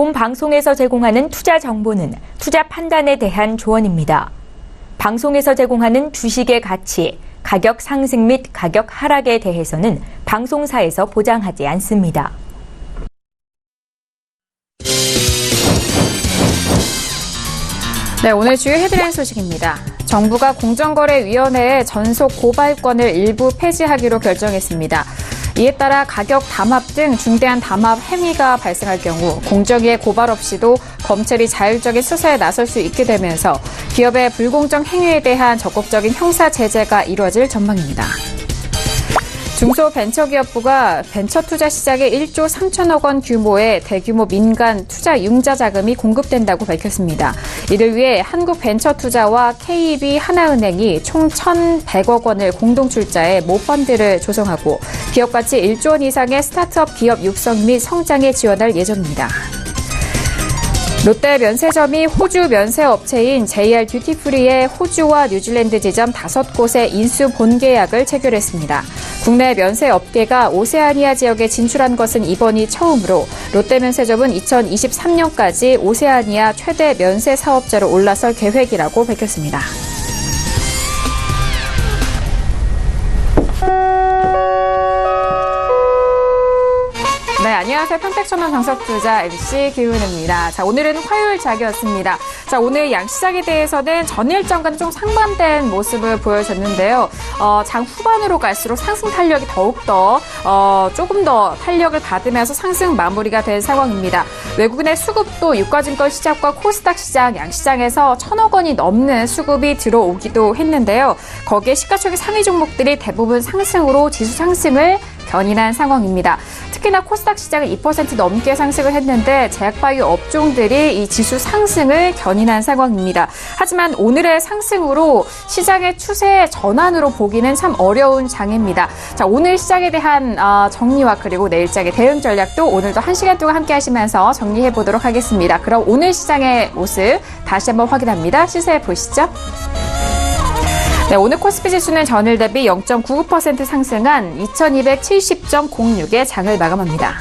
본 방송에서 제공하는 투자 정보는 투자 판단에 대한 조언입니다. 방송에서 제공하는 주식의 가치, 가격 상승 및 가격 하락에 대해서는 방송사에서 보장하지 않습니다. 네, 오늘 주요 헤드라인 소식입니다. 정부가 공정거래위원회에 전속 고발권을 일부 폐지하기로 결정했습니다. 이에 따라 가격 담합 등 중대한 담합 행위가 발생할 경우 공정위의 고발 없이도 검찰이 자율적인 수사에 나설 수 있게 되면서 기업의 불공정 행위에 대한 적극적인 형사 제재가 이루어질 전망입니다. 중소벤처기업부가 벤처투자 시장에 1조 3천억 원 규모의 대규모 민간 투자 융자 자금이 공급된다고 밝혔습니다. 이를 위해 한국벤처투자와 KB 하나은행이 총 1,100억 원을 공동 출자해 모펀드를 조성하고 기업 가치 1조 원 이상의 스타트업 기업 육성 및 성장에 지원할 예정입니다. 롯데 면세점이 호주 면세업체인 JR 듀티프리의 호주와 뉴질랜드 지점 5곳의 인수 본계약을 체결했습니다. 국내 면세업계가 오세아니아 지역에 진출한 것은 이번이 처음으로 롯데 면세점은 2023년까지 오세아니아 최대 면세 사업자로 올라설 계획이라고 밝혔습니다. 네, 안녕하세요. 평택천원 정석투자 MC 김은혜입니다. 자, 오늘은 화요일 장이었습니다. 자, 오늘 양시장에 대해서는 전일장과는 좀 상반된 모습을 보여줬는데요. 장 후반으로 갈수록 상승 탄력이 더욱더 조금 더 탄력을 받으면서 상승 마무리가 된 상황입니다. 외국인의 수급도 유가증권 시장과 코스닥 시장, 양시장에서 1,000억 원이 넘는 수급이 들어오기도 했는데요. 거기에 시가총액 상위 종목들이 대부분 상승으로 지수 상승을 견인한 상황입니다. 특히나 코스닥 시장은 2% 넘게 상승을 했는데 제약바이오 업종들이 이 지수 상승을 견인한 상황입니다. 하지만 오늘의 상승으로 시장의 추세 전환으로 보기는 참 어려운 장입니다. 자, 오늘 시장에 대한 정리와 그리고 내일장의 대응 전략도 오늘도 1시간 동안 함께 하시면서 정리해 보도록 하겠습니다. 그럼 오늘 시장의 모습 다시 한번 확인합니다. 시세 보시죠. 네, 오늘 코스피 지수는 전일 대비 0.99% 상승한 2270.06의 장을 마감합니다.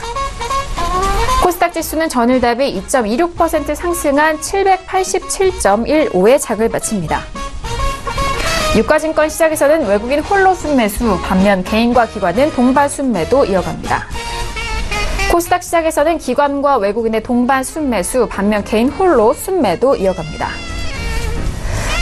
코스닥 지수는 전일 대비 2.26% 상승한 787.15의 장을 마칩니다. 유가증권 시장에서는 외국인 홀로 순매수, 반면 개인과 기관은 동반 순매도 이어갑니다. 코스닥 시장에서는 기관과 외국인의 동반 순매수, 반면 개인 홀로 순매도 이어갑니다.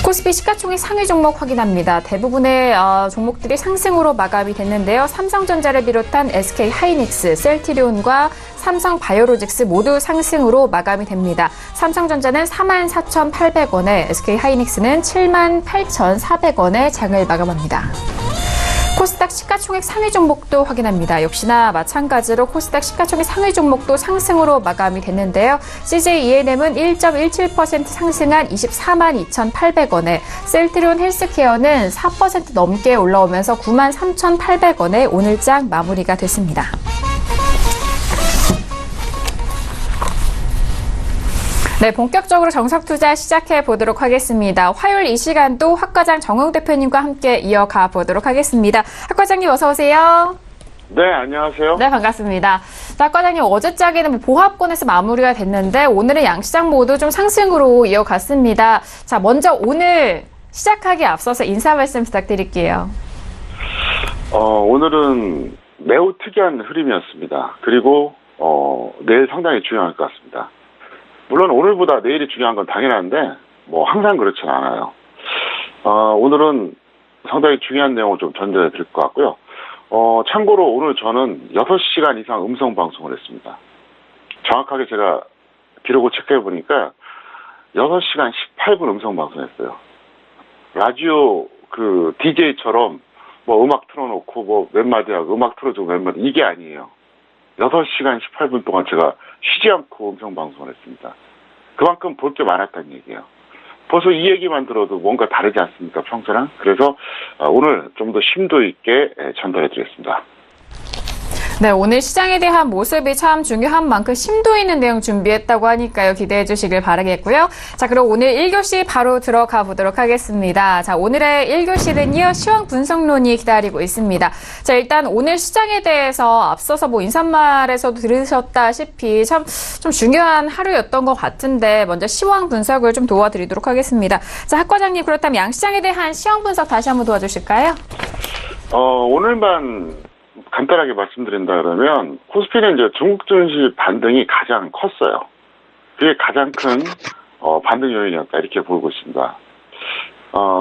코스피 시가총액 상위 종목 확인합니다. 대부분의 종목들이 상승으로 마감이 됐는데요. 삼성전자를 비롯한 SK하이닉스, 셀트리온과 삼성바이오로직스 모두 상승으로 마감이 됩니다. 삼성전자는 44,800원에, SK하이닉스는 78,400원에 장을 마감합니다. 코스닥 시가총액 상위 종목도 확인합니다. 역시나 마찬가지로 코스닥 시가총액 상위 종목도 상승으로 마감이 됐는데요. CJ-ENM은 1.17% 상승한 242,800원에, 셀트리온 헬스케어는 4% 넘게 올라오면서 93,800원에 오늘장 마무리가 됐습니다. 네, 본격적으로 정석투자 시작해 보도록 하겠습니다. 화요일 이 시간도 학과장 정웅 대표님과 함께 이어가 보도록 하겠습니다. 학과장님 어서 오세요. 네, 안녕하세요. 네, 반갑습니다. 자, 학과장님 어제장에는 보합권에서 마무리가 됐는데 오늘은 양시장 모두 좀 상승으로 이어갔습니다. 자, 먼저 오늘 시작하기에 앞서서 인사 말씀 부탁드릴게요. 오늘은 매우 특이한 흐름이었습니다. 그리고 내일 상당히 중요할 것 같습니다. 물론 오늘보다 내일이 중요한 건 당연한데 뭐 항상 그렇지는 않아요. 오늘은 상당히 중요한 내용을 좀 전달해 드릴 것 같고요. 참고로 오늘 저는 6시간 이상 음성 방송을 했습니다. 정확하게 제가 기록을 체크해 보니까 6시간 18분 음성 방송했어요. 라디오 그 DJ처럼 뭐 음악 틀어놓고 뭐 몇 마디 하고 음악 틀어주고 몇 마디, 이게 아니에요. 6시간 18분 동안 제가 쉬지 않고 음성 방송을 했습니다. 그만큼 볼 게 많았다는 얘기예요. 벌써 이 얘기만 들어도 뭔가 다르지 않습니까, 평소랑? 그래서 오늘 좀 더 심도 있게 전달해 드리겠습니다. 네, 오늘 시장에 대한 모습이 참 중요한 만큼 심도 있는 내용 준비했다고 하니까요. 기대해 주시길 바라겠고요. 자, 그럼 오늘 1교시 바로 들어가 보도록 하겠습니다. 자, 오늘의 1교시는요. 시황 분석론이 기다리고 있습니다. 자, 일단 오늘 시장에 대해서 앞서서 인사말에서도 들으셨다시피 참 좀 중요한 하루였던 것 같은데 먼저 시황 분석을 좀 도와드리도록 하겠습니다. 자, 학 과장님, 그렇다면 양시장에 대한 시황 분석 다시 한번 도와주실까요? 오늘만 간단하게 말씀드린다 그러면 코스피는 이제 중국 증시 반등이 가장 컸어요. 그게 가장 큰 반등 요인이었다 이렇게 보고 있습니다.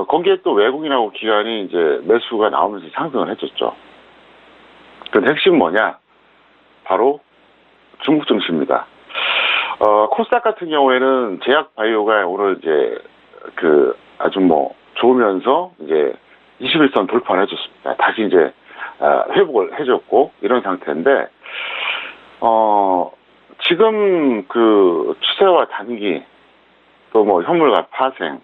거기에 또 외국인하고 기관이 이제 매수가 나오면서 상승을 해줬죠. 그 핵심 뭐냐? 바로 중국 증시입니다. 코스닥 같은 경우에는 제약 바이오가 오늘 이제 아주 좋으면서 이제 21선 돌파를 해줬습니다. 다시 이제 회복을 해줬고 이런 상태인데 지금 그 추세와 단기 또 현물과 파생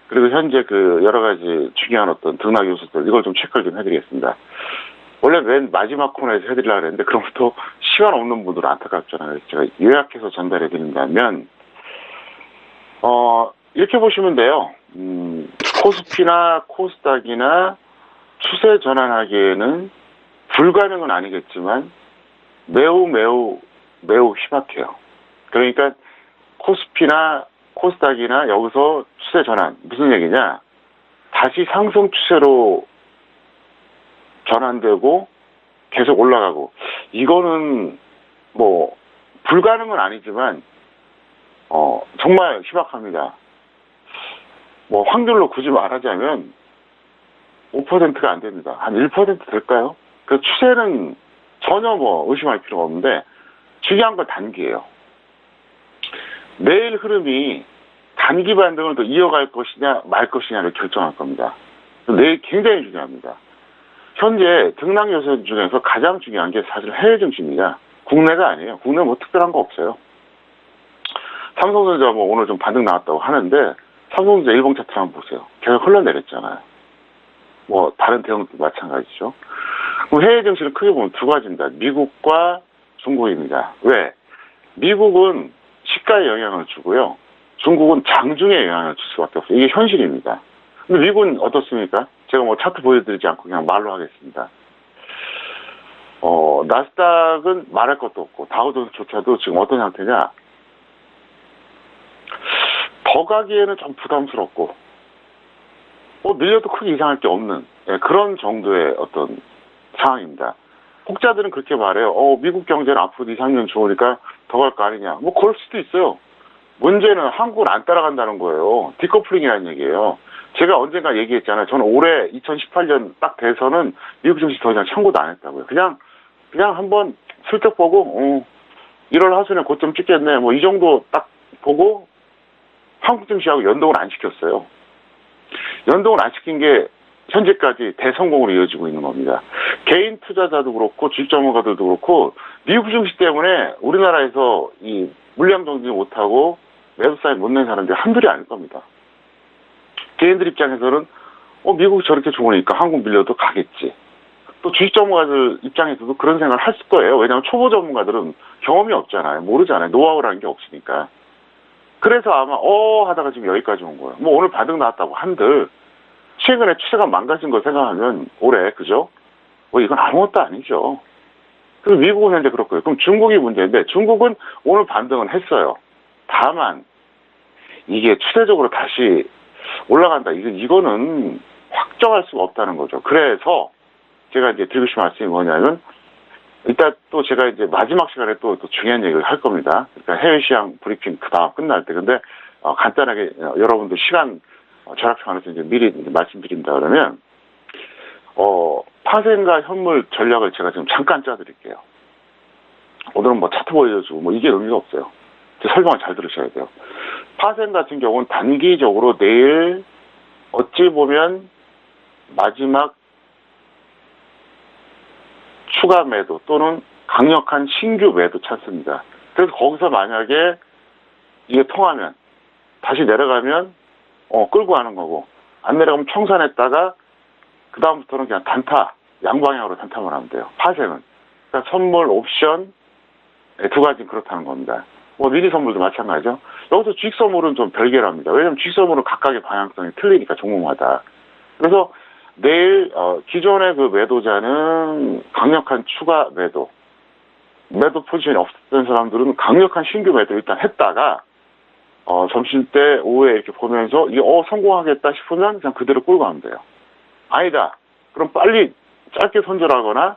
그리고 현재 그 여러 가지 중요한 어떤 등락 요소들 이걸 좀 체크를 좀 해드리겠습니다. 원래 맨 마지막 코너에서 해드리려고 했는데 그럼 또 시간 없는 분들은 안타깝잖아요. 제가 요약해서 전달해 드린다면 이렇게 보시면 돼요. 코스피나 코스닥이나 추세 전환하기에는 불가능은 아니겠지만 매우 희박해요. 그러니까 코스피나 코스닥이나 여기서 추세 전환 무슨 얘기냐? 다시 상승 추세로 전환되고 계속 올라가고 이거는 불가능은 아니지만 정말 희박합니다. 확률로 굳이 말하자면 5%가 안 됩니다. 한 1% 될까요? 그 추세는 전혀 의심할 필요가 없는데 중요한 건 단기예요. 내일 흐름이 단기 반등을 더 이어갈 것이냐 말 것이냐를 결정할 겁니다. 내일 굉장히 중요합니다. 현재 등락 요소 중에서 가장 중요한 게 사실 해외 증시입니다. 국내가 아니에요. 국내 특별한 거 없어요. 삼성전자 오늘 좀 반등 나왔다고 하는데 삼성전자 일봉 차트 한번 보세요. 계속 흘러내렸잖아요. 다른 대형도 마찬가지죠. 그럼 해외 증시를 크게 보면 두 가지입니다. 미국과 중국입니다. 왜? 미국은 시가에 영향을 주고요. 중국은 장중에 영향을 줄 수밖에 없어요. 이게 현실입니다. 근데 미국은 어떻습니까? 제가 차트 보여드리지 않고 그냥 말로 하겠습니다. 나스닥은 말할 것도 없고 다우존스조차도 지금 어떤 상태냐? 더 가기에는 좀 부담스럽고 밀려도 크게 이상할 게 없는 그런 정도의 어떤 상황입니다. 혹자들은 그렇게 말해요. 미국 경제는 앞으로 2, 3년 좋으니까 더 갈 거 아니냐. 그럴 수도 있어요. 문제는 한국은 안 따라간다는 거예요. 디커플링이라는 얘기예요. 제가 언젠가 얘기했잖아요. 저는 올해 2018년 딱 돼서는 미국 증시 더 이상 참고도 안 했다고요. 그냥 한번 슬쩍 보고 1월 하순에 고점 찍겠네. 이 정도 딱 보고 한국 증시하고 연동을 안 시켰어요. 연동을 안 시킨 게 현재까지 대성공으로 이어지고 있는 겁니다. 개인 투자자도 그렇고 주식 전문가들도 그렇고 미국 증시 때문에 우리나라에서 이 물량 정지 못하고 매수 사인 못 낸 사람들이 한둘이 아닐 겁니다. 개인들 입장에서는 미국이 저렇게 좋으니까 한국 밀려도 가겠지. 또 주식 전문가들 입장에서도 그런 생각을 할 거예요. 왜냐하면 초보 전문가들은 경험이 없잖아요. 모르잖아요. 노하우라는 게 없으니까. 그래서 아마 하다가 지금 여기까지 온 거예요. 오늘 반등 나왔다고 한들 최근에 추세가 망가진 걸 생각하면 올해 그죠? 이건 아무것도 아니죠. 그리고 미국은 현재 그렇고요. 그럼 중국이 문제인데 중국은 오늘 반등은 했어요. 다만 이게 추세적으로 다시 올라간다. 이거는 확정할 수가 없다는 거죠. 그래서 제가 이제 드리고 싶은 말씀이 뭐냐면 이따 또 제가 이제 마지막 시간에 또 중요한 얘기를 할 겁니다. 그러니까 해외 시장 브리핑 그다음 끝날 때. 근데 간단하게 여러분들 시간 절약상 안에서 이제 미리 말씀드린다 그러면 파생과 현물 전략을 제가 지금 잠깐 짜드릴게요. 오늘은 차트 보여주고 이게 의미가 없어요. 제 설명을 잘 들으셔야 돼요. 파생 같은 경우는 단기적으로 내일 어찌 보면 마지막 추가 매도 또는 강력한 신규 매도 찬스입니다. 그래서 거기서 만약에 이게 통하면 다시 내려가면 끌고 가는 거고 안 내려가면 청산했다가 그 다음부터는 그냥 단타 양방향으로 단타만 하면 돼요. 파생은. 그러니까 선물, 옵션, 두 가지 그렇다는 겁니다. 뭐 미니 선물도 마찬가지죠. 여기서 주식 선물은 좀 별개랍니다. 왜냐하면 주식 선물은 각각의 방향성이 틀리니까 종목마다. 그래서 내일 기존의 그 매도자는 강력한 추가 매도 포지션이 없었던 사람들은 강력한 신규 매도 일단 했다가 점심때 오후에 이렇게 보면서 이게 성공하겠다 싶으면 그냥 그대로 끌고 가면 돼요. 아니다. 그럼 빨리 짧게 손절하거나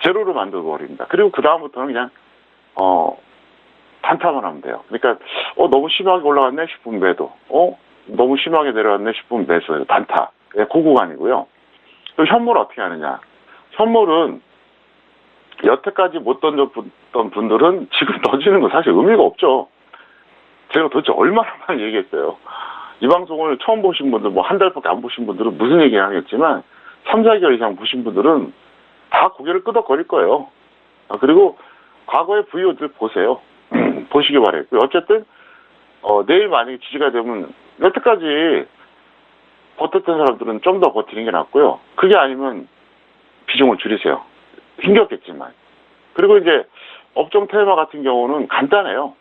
제로로 만들어 버립니다. 그리고 그 다음부터는 그냥 단타만 하면 돼요. 그러니까 너무 심하게 올라갔네 싶으면 매도, 너무 심하게 내려왔네 싶으면 매수, 단타. 그 구간이고요. 또 현물 어떻게 하느냐? 현물은 여태까지 못 던졌던 분들은 지금 던지는 건 사실 의미가 없죠. 제가 도대체 얼마나 많이 얘기했어요. 이 방송을 처음 보신 분들, 뭐 한 달밖에 안 보신 분들은 무슨 얘기 하겠지만 3, 4개월 이상 보신 분들은 다 고개를 끄덕거릴 거예요. 그리고 과거의 VO들 보세요. 보시기 바라겠고요. 어쨌든 내일 만약에 지지가 되면 여태까지 버텼던 사람들은 좀 더 버티는 게 낫고요. 그게 아니면 비중을 줄이세요. 힘겹겠지만. 그리고 이제 업종 테마 같은 경우는 간단해요.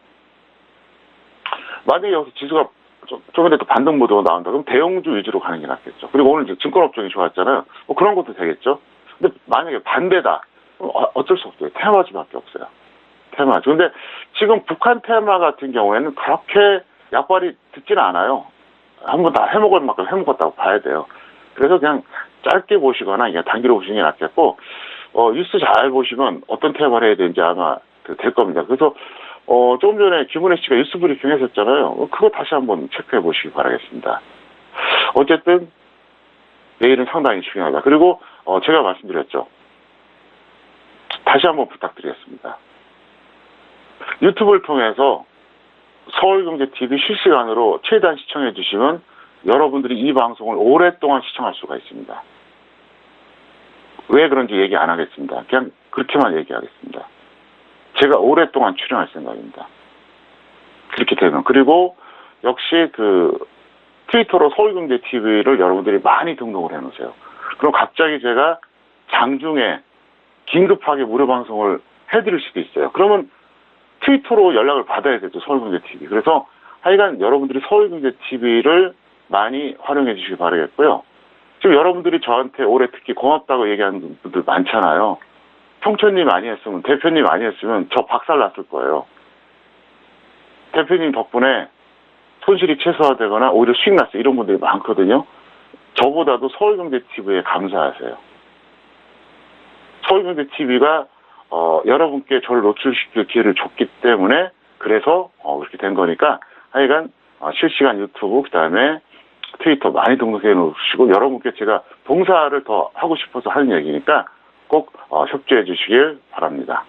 만약에 여기서 지수가 좀 전에 또 반등 모드가 나온다. 그럼 대형주 위주로 가는 게 낫겠죠. 그리고 오늘 이제 증권업종이 좋았잖아요. 뭐 그런 것도 되겠죠. 근데 만약에 반대다. 그럼 어쩔 수 없어요. 테마주밖에 없어요. 테마주. 근데 지금 북한 테마 같은 경우에는 그렇게 약발이 듣지는 않아요. 한번 다 해먹을 만큼 해먹었다고 봐야 돼요. 그래서 그냥 짧게 보시거나 그냥 단기로 보시는 게 낫겠고, 뉴스 잘 보시면 어떤 테마를 해야 되는지 아마 될 겁니다. 그래서 조금 전에 김은혜 씨가 뉴스 브리핑 했었잖아요. 그거 다시 한번 체크해 보시기 바라겠습니다. 어쨌든 내일은 상당히 중요하다. 그리고 제가 말씀드렸죠. 다시 한번 부탁드리겠습니다. 유튜브를 통해서 서울경제TV 실시간으로 최대한 시청해 주시면 여러분들이 이 방송을 오랫동안 시청할 수가 있습니다. 왜 그런지 얘기 안 하겠습니다. 그냥 그렇게만 얘기하겠습니다. 제가 오랫동안 출연할 생각입니다. 그렇게 되면. 그리고 역시 트위터로 서울경제TV를 여러분들이 많이 등록을 해놓으세요. 그럼 갑자기 제가 장중에 긴급하게 무료 방송을 해드릴 수도 있어요. 그러면 트위터로 연락을 받아야 되죠. 서울경제TV. 그래서 하여간 여러분들이 서울경제TV를 많이 활용해 주시기 바라겠고요. 지금 여러분들이 저한테 올해 특히 고맙다고 얘기하는 분들 많잖아요. 총천님 아니었으면, 대표님 아니었으면 저 박살났을 거예요. 대표님 덕분에 손실이 최소화되거나 오히려 수익 났어요. 이런 분들이 많거든요. 저보다도 서울경제TV에 감사하세요. 서울경제TV가 여러분께 저를 노출시킬 기회를 줬기 때문에 그래서 그렇게 된 거니까 하여간 실시간 유튜브 그다음에 트위터 많이 등록해 놓으시고 여러분께 제가 봉사를 더 하고 싶어서 하는 얘기니까 꼭 협조해 주시길 바랍니다.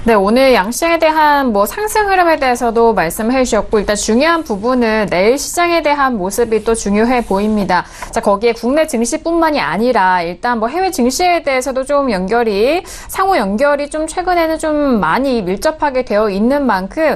네, 오늘 양시장에 대한 상승 흐름에 대해서도 말씀해 주셨고, 일단 중요한 부분은 내일 시장에 대한 모습이 또 중요해 보입니다. 자, 거기에 국내 증시뿐만이 아니라 일단 해외 증시에 대해서도 좀 상호 연결이 좀 최근에는 좀 많이 밀접하게 되어 있는 만큼,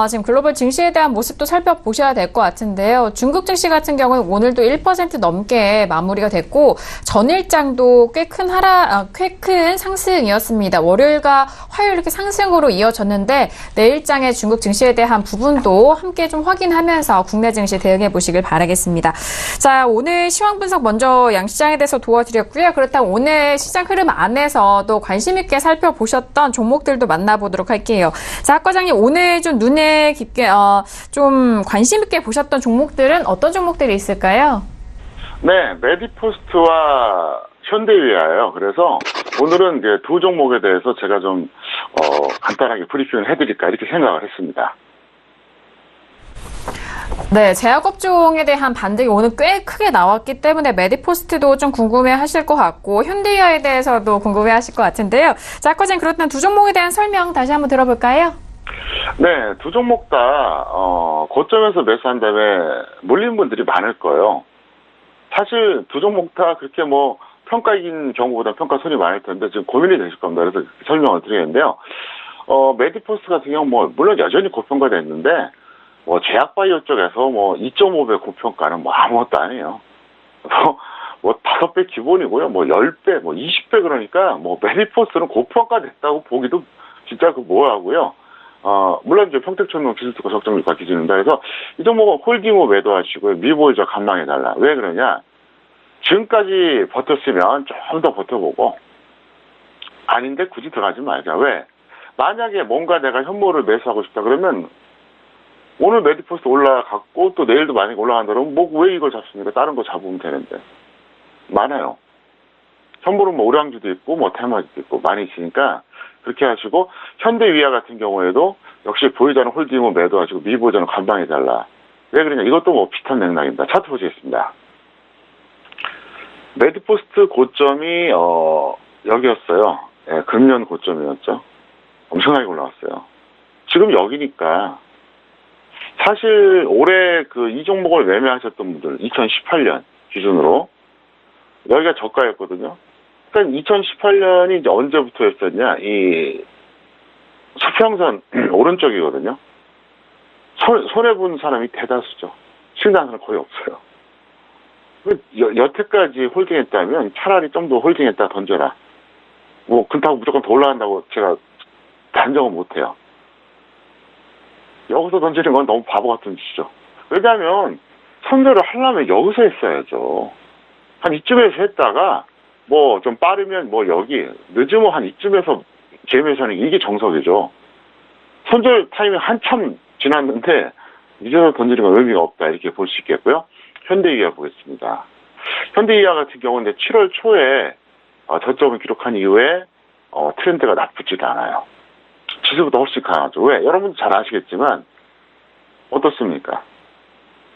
지금 글로벌 증시에 대한 모습도 살펴보셔야 될 것 같은데요. 중국 증시 같은 경우는 오늘도 1% 넘게 마무리가 됐고, 전일장도 꽤 큰 상승이었습니다. 월요일과 화요일 이렇게 상승으로 이어졌는데 내일장의 중국 증시에 대한 부분도 함께 좀 확인하면서 국내 증시 대응해 보시길 바라겠습니다. 자, 오늘 시황 분석 먼저 양시장에 대해서 도와드렸고요. 그렇다면 오늘 시장 흐름 안에서도 관심 있게 살펴보셨던 종목들도 만나보도록 할게요. 자, 학 과장님 오늘 좀 눈에 깊게 좀 관심 있게 보셨던 종목들은 어떤 종목들이 있을까요? 네, 메디포스트와 현대위아예요. 그래서 오늘은 이제 두 종목에 대해서 제가 좀 간단하게 브리핑을 해드릴까 이렇게 생각을 했습니다. 네, 제약업종에 대한 반등이 오늘 꽤 크게 나왔기 때문에 메디포스트도 좀 궁금해하실 것 같고 현대위아에 대해서도 궁금해하실 것 같은데요. 자, 과장님 그렇다면 두 종목에 대한 설명 다시 한번 들어볼까요? 네, 두 종목 다 고점에서 매수한 다음에 물린 분들이 많을 거예요. 사실 두 종목 다 그렇게 평가 이긴 경우보다 평가 손이 많을 텐데 지금 고민이 되실 겁니다. 그래서 설명을 드리겠는데요. 메디포스트 같은 경우 물론 여전히 고평가됐는데 제약바이오 쪽에서 2.5배 고평가는 아무것도 아니에요. 뭐 5배 기본이고요. 뭐 10배, 뭐 20배 그러니까 뭐 메디포스트는 고평가 됐다고 보기도 진짜 그 뭐하고요. 물론 이제 평택천농 기술특허 적정률과 기준입니다. 그래서 이 종목은 홀딩후 매도하시고요. 미보유자 관망해달라. 왜 그러냐? 지금까지 버텼으면 좀 더 버텨보고 아닌데 굳이 들어가지 말자. 왜? 만약에 뭔가 내가 현모를 매수하고 싶다 그러면 오늘 메디포스트 올라갔고 또 내일도 만약에 올라간다 그러면 뭐 왜 이걸 잡습니까? 다른 거 잡으면 되는데. 많아요. 현물은 뭐 오량주도 있고 뭐 테마주도 있고 많이 있으니까 그렇게 하시고 현대위아 같은 경우에도 역시 보유자는 홀딩후 매도하시고 미보유자는 관망해달라. 왜 그러냐? 이것도 뭐 비슷한 맥락입니다. 차트 보시겠습니다. 메디포스트 고점이 여기였어요. 예, 금년 고점이었죠. 엄청나게 올라왔어요. 지금 여기니까 사실 올해 그 이 종목을 매매하셨던 분들 2018년 기준으로 여기가 저가였거든요. 그러니까 2018년이 이제 언제부터였었냐? 이 수평선 오른쪽이거든요. 손해본 사람이 대다수죠. 실수한 사람 거의 없어요. 여태까지 홀딩했다면 차라리 좀 더 홀딩했다 던져라. 뭐 그렇다고 무조건 더 올라간다고 제가 단정은 못해요. 여기서 던지는 건 너무 바보 같은 짓이죠. 왜냐하면 선별을 하려면 여기서 했어야죠. 한 이쯤에서 했다가 뭐 좀 빠르면 뭐 여기 늦으면 한 이쯤에서 재매수하는 이게 정석이죠. 손절 타이밍 한참 지났는데 이제서 던지는 건 의미가 없다 이렇게 볼 수 있겠고요. 현대위아 보겠습니다. 현대위아 같은 경우는 7월 초에 저점을 기록한 이후에 트렌드가 나쁘지도 않아요. 지수보다 훨씬 강하죠. 왜? 여러분도 잘 아시겠지만 어떻습니까?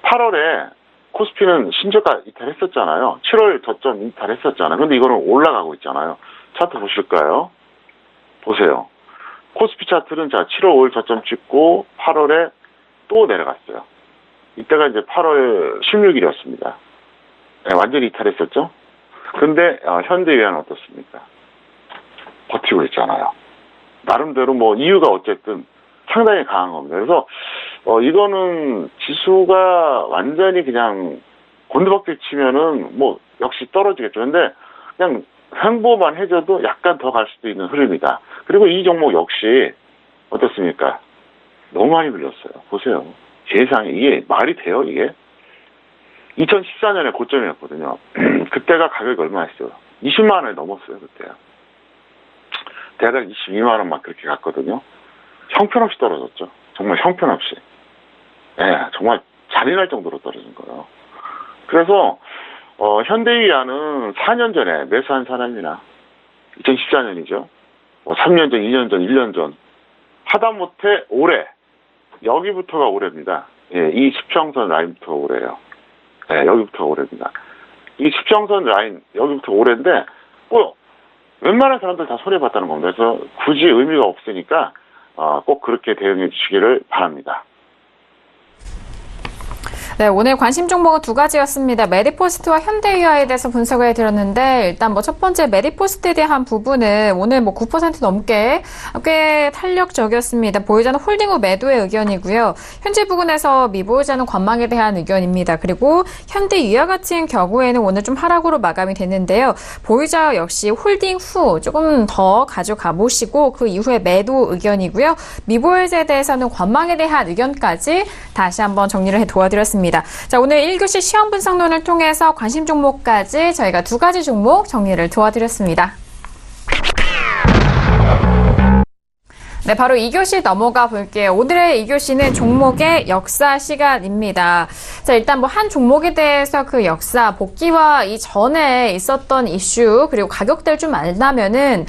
8월에 코스피는 신저가 이탈했었잖아요. 7월 저점 이탈했었잖아요. 근데 이거는 올라가고 있잖아요. 차트 보실까요? 보세요. 코스피 차트는 자 7월 5일 저점 찍고 8월에 또 내려갔어요. 이때가 이제 8월 16일이었습니다. 네, 완전히 이탈했었죠. 근데 현대위아는 어떻습니까? 버티고 있잖아요. 나름대로 뭐 이유가 어쨌든 상당히 강한 겁니다. 그래서 이거는 지수가 완전히 그냥 곤두박질 치면은 뭐 역시 떨어지겠죠. 근데 그냥 횡보만 해줘도 약간 더 갈 수도 있는 흐름이다. 그리고 이 종목 역시 어떻습니까? 너무 많이 밀렸어요. 보세요. 세상에 이게 말이 돼요 이게? 2014년에 고점이었거든요. 그때가 가격이 얼마였어요? 20만 원이 넘었어요 그때요. 대략 22만 원 막 그렇게 갔거든요. 형편없이 떨어졌죠. 정말 형편없이. 예, 정말 잔인할 정도로 떨어진 거예요. 그래서 현대위아는 4년 전에 매수한 사람이나 2014년이죠. 3년 전, 2년 전, 1년 전 하다못해 올해 여기부터가 올해입니다. 예, 이 수평선 라인부터가 올해예요. 예, 여기부터가 올해입니다. 이 수평선 라인 여기부터 올해인데 웬만한 사람들 다 손해봤다는 겁니다. 그래서 굳이 의미가 없으니까 꼭 그렇게 대응해 주시기를 바랍니다. 네, 오늘 관심 종목은 두 가지였습니다. 메디포스트와 현대위아에 대해서 분석을 해드렸는데 일단 뭐 첫 번째 메디포스트에 대한 부분은 오늘 뭐 9% 넘게 꽤 탄력적이었습니다. 보유자는 홀딩 후 매도의 의견이고요. 현재 부근에서 미보유자는 관망에 대한 의견입니다. 그리고 현대위아 같은 경우에는 오늘 좀 하락으로 마감이 됐는데요. 보유자 역시 홀딩 후 조금 더 가져가 보시고 그 이후에 매도 의견이고요. 미보유자에 대해서는 관망에 대한 의견까지 다시 한번 정리를 해 도와드렸습니다. 자, 오늘 1교시 시험 분석론을 통해서 관심 종목까지 저희가 두 가지 종목 정리를 도와드렸습니다. 네, 바로 2교시 넘어가 볼게요. 오늘의 2교시는 종목의 역사 시간입니다. 자, 일단 뭐 한 종목에 대해서 그 역사, 복귀와 이전에 있었던 이슈, 그리고 가격대를 좀 안다면은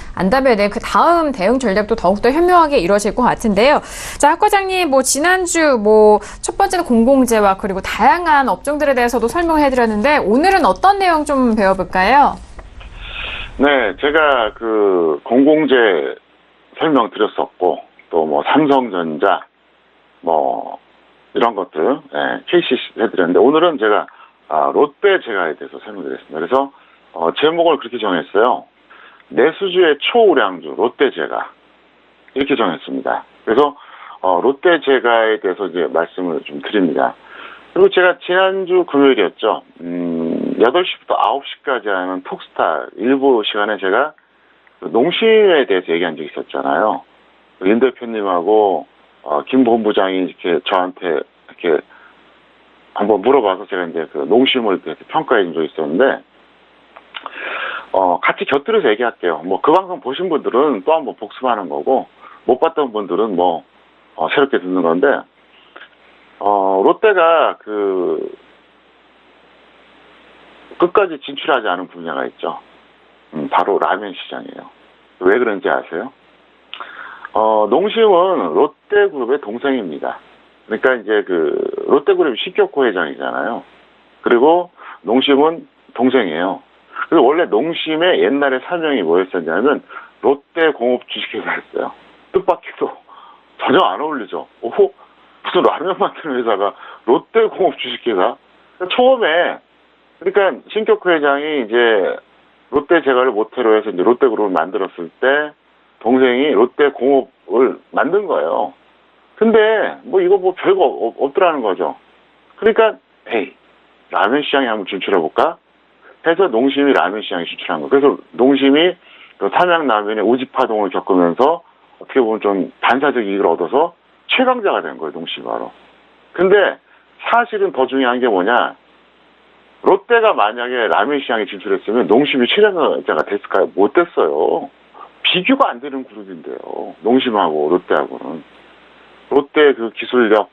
그 다음 대응 전략도 더욱더 현명하게 이루어질 것 같은데요. 자, 학 과장님, 뭐 지난주 뭐 첫 번째는 공공재와 그리고 다양한 업종들에 대해서도 설명해드렸는데 오늘은 어떤 내용 좀 배워볼까요? 네, 제가 그 공공재 설명드렸었고 또 뭐 삼성전자 뭐 이런 것들 KCC 해드렸는데 오늘은 제가 롯데제과에 대해서 설명드리겠습니다. 그래서 제목을 그렇게 정했어요. 내수주의 초우량주 롯데제과 이렇게 정했습니다. 그래서 롯데제과에 대해서 이제 말씀을 좀 드립니다. 그리고 제가 지난주 금요일이었죠. 8시부터 9시까지 하는 톡스타 일부 시간에 제가 농심에 대해서 얘기한 적이 있었잖아요. 윤 대표님하고 김 본부장이 이렇게 저한테 이렇게 한번 물어봐서 제가 이제 그 농심을 대해서 평가해 준 적이 있었는데, 같이 곁들여서 얘기할게요. 뭐 그 방송 보신 분들은 또 한번 복습하는 거고, 못 봤던 분들은 뭐 새롭게 듣는 건데, 롯데가 끝까지 진출하지 않은 분야가 있죠. 바로 라면 시장이에요. 왜 그런지 아세요? 농심은 롯데그룹의 동생입니다. 그러니까 이제 롯데그룹 신격호 회장이잖아요. 그리고 농심은 동생이에요. 그리고 원래 농심의 옛날에 사명이 뭐였었냐면 롯데공업 주식회사였어요. 뜻밖에도 전혀 안 어울리죠. 오호, 무슨 라면 만드는 회사가 롯데공업 주식회사? 처음에 그러니까 신격호 회장이 이제 롯데 제과를 모태로 해서 이제 롯데그룹을 만들었을 때 동생이 롯데공업을 만든 거예요. 근데 뭐 이거 뭐 별거 없더라는 거죠. 그러니까 에이, 라면 시장에 한번 진출해볼까 해서 농심이 라면 시장에 진출한 거예요. 그래서 농심이 삼양라면의 우지파동을 겪으면서 어떻게 보면 좀 반사적 이익을 얻어서 최강자가 된 거예요, 농심이 바로. 근데 사실은 더 중요한 게 뭐냐, 롯데가 만약에 라면 시장에 진출했으면 농심이 최강자가 됐을까요? 못 됐어요. 비교가 안 되는 그룹인데요, 농심하고 롯데하고는. 롯데 그 기술력,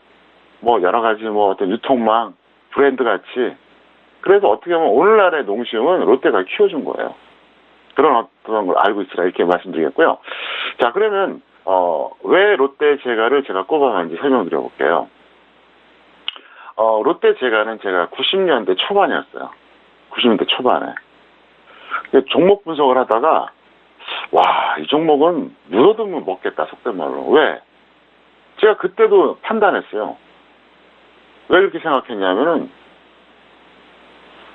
뭐 여러 가지 뭐 어떤 유통망, 브랜드 같이. 그래서 어떻게 보면 오늘날의 농심은 롯데가 키워준 거예요. 그런 어떤 걸 알고 있으라 이렇게 말씀드리겠고요. 자, 그러면 왜 롯데 제과를 제가 꼽아봤는지 설명드려 볼게요. 롯데 제과는 제가 90년대 초반이었어요. 90년대 초반에. 종목 분석을 하다가 와, 이 종목은 묻어두면 먹겠다, 속된 말로. 왜? 제가 그때도 판단했어요. 왜 그렇게 생각했냐면은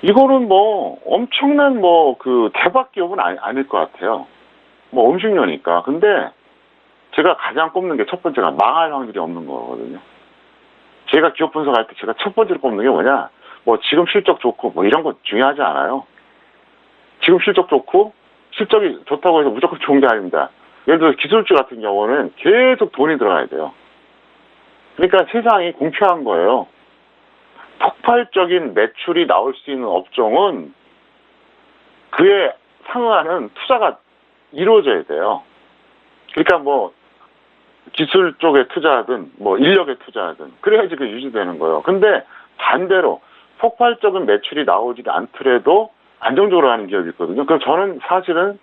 이거는 뭐 엄청난 뭐 대박 기업은 아닐 것 같아요. 뭐 음식료니까. 근데 제가 가장 꼽는 게 첫 번째가 망할 확률이 없는 거거든요. 제가 기업 분석할 때 제가 첫 번째로 꼽는 게 뭐냐, 뭐 지금 실적 좋고 뭐 이런 거 중요하지 않아요. 지금 실적 좋고 실적이 좋다고 해서 무조건 좋은 게 아닙니다. 예를 들어 기술주 같은 경우는 계속 돈이 들어가야 돼요. 그러니까 세상이 공평한 거예요. 폭발적인 매출이 나올 수 있는 업종은 그에 상응하는 투자가 이루어져야 돼요. 그러니까 뭐 기술 쪽에 투자하든 뭐 인력에 투자하든 그래야지 유지되는 거예요. 근데 반대로 폭발적인 매출이 나오지 않더라도 안정적으로 하는 기업이 있거든요. 그럼 저는 사실은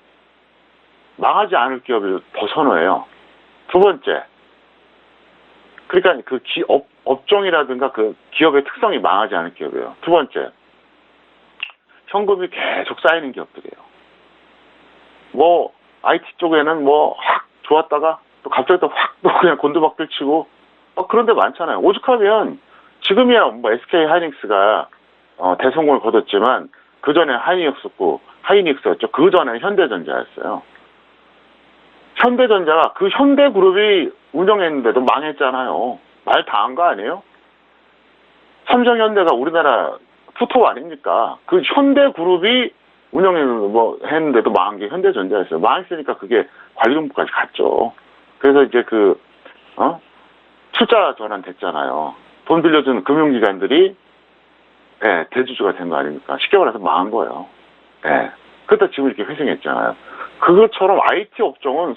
망하지 않을 기업을 더 선호해요. 두 번째, 그러니까 업종이라든가 기업의 특성이 망하지 않을 기업이에요. 두 번째, 현금이 계속 쌓이는 기업들이에요. 뭐 IT 쪽에는 뭐 확 좋았다가 또 갑자기 또 확 또 그냥 곤두박질 치고 그런 데 많잖아요. 오죽하면 지금이야 뭐 SK 하이닉스가 대성공을 거뒀지만 그 전에 하이닉스였죠. 그 전에 현대전자였어요. 현대전자가 현대그룹이 운영했는데도 망했잖아요. 말 다 한 거 아니에요? 삼성현대가 우리나라 푸토 아닙니까? 현대그룹이 했는데도 망한 게 현대전자였어요. 망했으니까 그게 관리정보까지 갔죠. 그래서 이제 출자 전환 됐잖아요. 돈 빌려준 금융기관들이 대주주가 된 거 아닙니까? 쉽게 말해서 망한 거예요. 그러다 지금 이렇게 회생했잖아요. 그것처럼 IT 업종은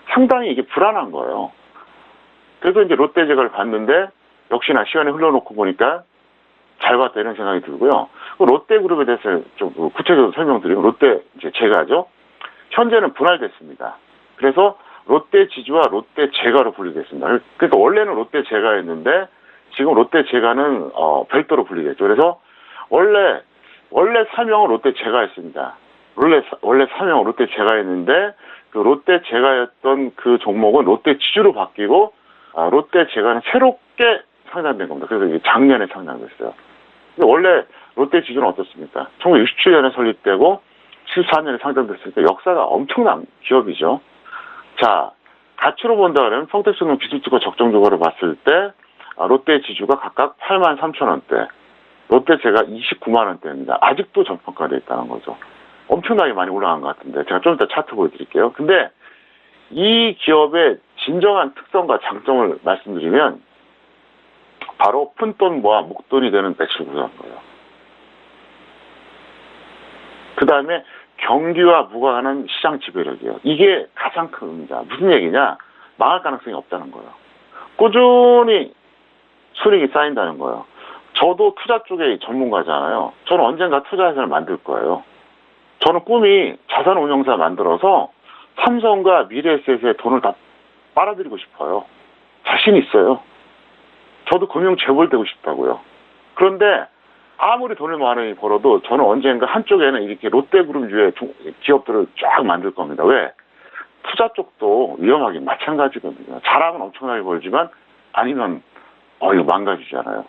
상당히 이게 불안한 거예요. 그래서 이제 롯데제과를 봤는데 역시나 시간이 흘러놓고 보니까 잘 봤다 이런 생각이 들고요. 롯데그룹에 대해서 좀 구체적으로 설명드리면 롯데제과죠. 현재는 분할됐습니다. 그래서 롯데지주와 롯데제과로 분리됐습니다. 그러니까 원래는 롯데제과였는데 지금 롯데제과는 별도로 분리됐죠. 그래서 원래 사명은 롯데제과였습니다. 원래 사명은 롯데제과였는데 롯데제과였던 그 종목은 롯데지주로 바뀌고 롯데제과는 새롭게 상장된 겁니다. 그래서 작년에 상장됐어요. 근데 원래 롯데지주는 어떻습니까? 1967년에 설립되고 74년에 상장됐으니까 역사가 엄청난 기업이죠. 자, 가치로 본다 그러면 평택성능 비술주가 적정주가를 봤을 때 롯데지주가 각각 83,000원대, 롯데제가 29만 원대입니다. 아직도 저평가되어 있다는 거죠. 엄청나게 많이 올라간 것 같은데 제가 좀 이따 차트 보여드릴게요. 근데 이 기업의 진정한 특성과 장점을 말씀드리면 바로 푼돈 모아 목돈이 되는 매출 구조인 거예요. 그 다음에 경기와 무관한 시장 지배력이에요. 이게 가장 큰 의미다. 무슨 얘기냐? 망할 가능성이 없다는 거예요. 꾸준히 수익이 쌓인다는 거예요. 저도 투자 쪽의 전문가잖아요. 저는 언젠가 투자회사를 만들 거예요. 저는 꿈이 자산운용사 만들어서 삼성과 미래에셋에 돈을 다 빨아들이고 싶어요. 자신 있어요. 저도 금융 재벌 되고 싶다고요. 그런데 아무리 돈을 많이 벌어도 저는 언젠가 한쪽에는 이렇게 롯데그룹류의 기업들을 쫙 만들 겁니다. 왜? 투자 쪽도 위험하긴 마찬가지거든요. 잘하면 엄청나게 벌지만 아니면 이거 망가지잖아요.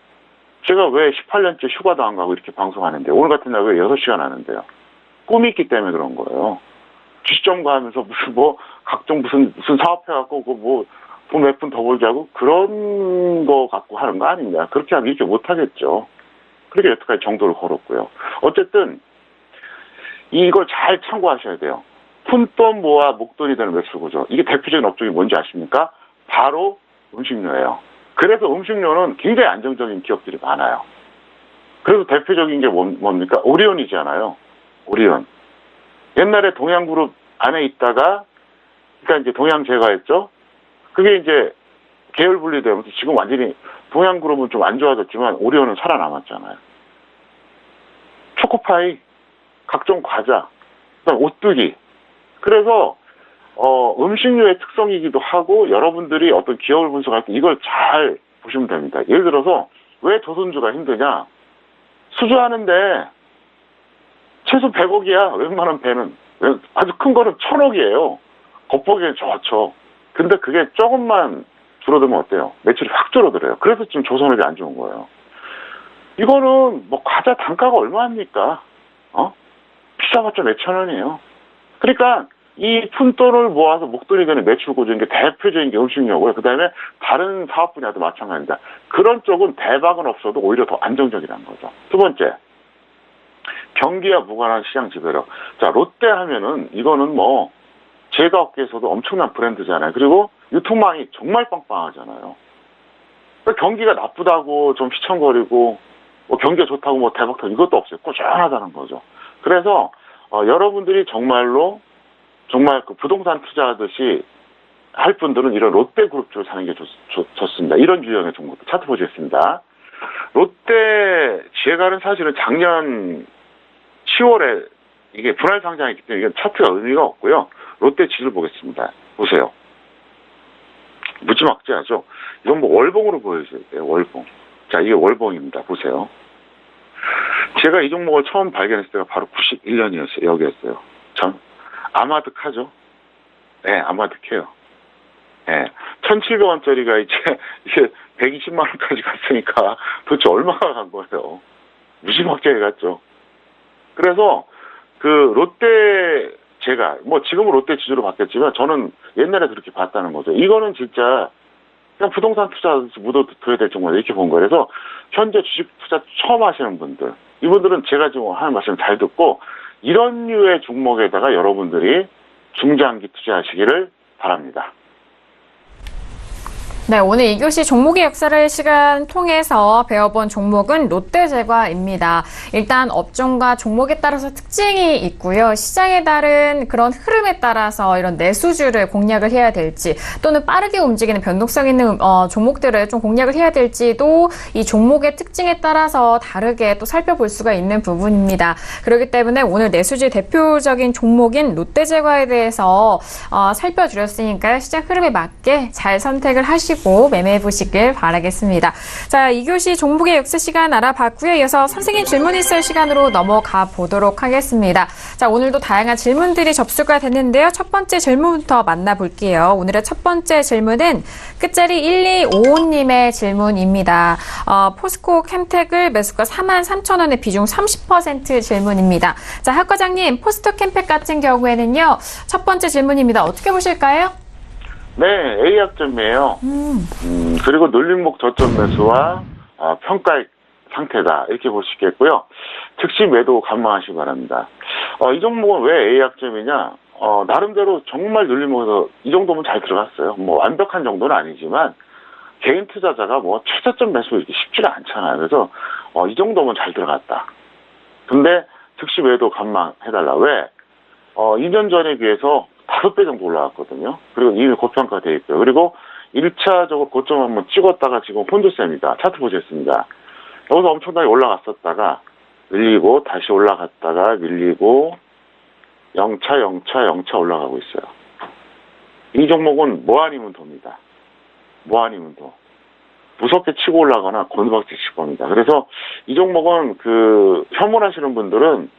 제가 왜 18년째 휴가도 안 가고 이렇게 방송하는데 오늘 같은 날 왜 6시간 하는데요? 꿈이 있기 때문에 그런 거예요. 주식점과 하면서 각종 무슨 사업해갖고 돈 몇 푼 더 벌자고 그런 거 갖고 하는 거 아닙니다. 그렇게 하면 이렇게 못하겠죠. 그렇게 여태까지 정도를 걸었고요. 어쨌든 이걸 잘 참고하셔야 돼요. 푼돈 모아 목돈이 되는 매출 구조. 이게 대표적인 업종이 뭔지 아십니까? 바로 음식료예요. 그래서 음식료는 굉장히 안정적인 기업들이 많아요. 그래서 대표적인 게 뭡니까? 오리온이잖아요. 오리온. 옛날에 동양그룹 안에 있다가, 그러니까 이제 동양제과했죠? 그게 이제 계열 분리되면서 지금 완전히 동양그룹은 좀 안 좋아졌지만 오리온은 살아남았잖아요. 초코파이, 각종 과자, 그다음 오뚜기. 그래서 음식료의 특성이기도 하고 여러분들이 어떤 기업을 분석할 때 이걸 잘 보시면 됩니다. 예를 들어서 왜 조선주가 힘드냐? 수주하는데 최소 100억이야. 웬만한 배는. 아주 큰 거는 1000억이에요. 겉보기엔 좋죠. 근데 그게 조금만 줄어들면 어때요? 매출이 확 줄어들어요. 그래서 지금 조선업이 안 좋은 거예요. 이거는 과자 단가가 얼마입니까? 비싸봤자 몇천 원이에요. 그러니까 이 푼돈을 모아서 목돈이 되는 매출 구조인 게 대표적인 게 음식료고요. 그 다음에 다른 사업 분야도 마찬가지입니다. 그런 쪽은 대박은 없어도 오히려 더 안정적이라는 거죠. 두 번째, 경기와 무관한 시장 지배력. 자, 롯데 하면은 이거는 제과 업계에서도 엄청난 브랜드잖아요. 그리고 유통망이 정말 빵빵하잖아요. 그러니까 경기가 나쁘다고 좀 휘청거리고 경기가 좋다고 대박 터지고 이것도 없어요. 꾸준하다는 거죠. 그래서 여러분들이 정말 그 부동산 투자하듯이 할 분들은 이런 롯데그룹 쪽을 사는 게 좋습니다. 이런 유형의 종목들 차트 보시겠습니다. 롯데 제과는 사실은 작년 10월에 이게 분할 상장했기 때문에 이건 차트가 의미가 없고요. 롯데 지수를 보겠습니다. 보세요. 무지막지하죠. 이건 월봉으로 보여줘야 돼요. 월봉. 자, 이게 월봉입니다. 보세요. 제가 이 종목을 처음 발견했을 때가 바로 91년이었어요. 여기였어요. 아마득하죠? 네, 아마득해요. 네. 1,700원짜리가 이제 120만원까지 갔으니까 도대체 얼마가 간 거예요? 무지막지하게 갔죠. 그래서 롯데 제가 지금은 롯데 지주로 바뀌었지만 저는 옛날에 그렇게 봤다는 거죠. 이거는 진짜 그냥 부동산 투자 묻어둬야 될 정도로 이렇게 본 거예요. 그래서 현재 주식 투자 처음 하시는 분들, 이분들은 제가 지금 하는 말씀 잘 듣고 이런 류의 종목에다가 여러분들이 중장기 투자하시기를 바랍니다. 네, 오늘 2교시 종목의 역사를 시간 통해서 배워본 종목은 롯데제과입니다. 일단 업종과 종목에 따라서 특징이 있고요. 시장에 따른 그런 흐름에 따라서 이런 내수주를 공략을 해야 될지 또는 빠르게 움직이는 변동성 있는 종목들을 좀 공략을 해야 될지도 이 종목의 특징에 따라서 다르게 또 살펴볼 수가 있는 부분입니다. 그렇기 때문에 오늘 내수주의 대표적인 종목인 롯데제과에 대해서 살펴드렸으니까요. 시장 흐름에 맞게 잘 선택을 하시고 매매해 보시길 바라겠습니다. 자, 2교시 종목의 역사 시간 알아봤고요. 이어서 선생님 질문 있을 시간으로 넘어가 보도록 하겠습니다. 자, 오늘도 다양한 질문들이 접수가 됐는데요. 첫 번째 질문부터 만나볼게요. 오늘의 첫 번째 질문은 끝자리 1255님의 질문입니다. 포스코 캠텍을 매수가 43,000원의 비중 30% 질문입니다. 자, 학 과장님, 포스코 캠텍 같은 경우에는요. 첫 번째 질문입니다. 어떻게 보실까요? 네, A약점이에요. 그리고 눌림목 저점 매수와 평가액 상태다. 이렇게 볼 수 있겠고요. 즉시 매도 관망하시기 바랍니다. 이 종목은 왜 A약점이냐? 나름대로 정말 눌림목에서 이 정도면 잘 들어갔어요. 뭐 완벽한 정도는 아니지만 개인 투자자가 뭐 최저점 매수 이렇게 쉽지가 않잖아요. 그래서 이 정도면 잘 들어갔다. 근데 즉시 매도 관망해달라. 왜? 2년 전에 비해서 5배 정도 올라갔거든요. 그리고 이미 고평가되어 있고요. 그리고 1차적으로 고점 한번 찍었다가 지금 혼조세입니다. 차트 보셨습니다. 여기서 엄청나게 올라갔었다가 밀리고 다시 올라갔다가 밀리고 영차 올라가고 있어요. 이 종목은 뭐 아니면 돕니다. 뭐 아니면 도. 무섭게 치고 올라가거나 곤박지 칠 겁니다. 그래서 이 종목은 혐오하시는 분들은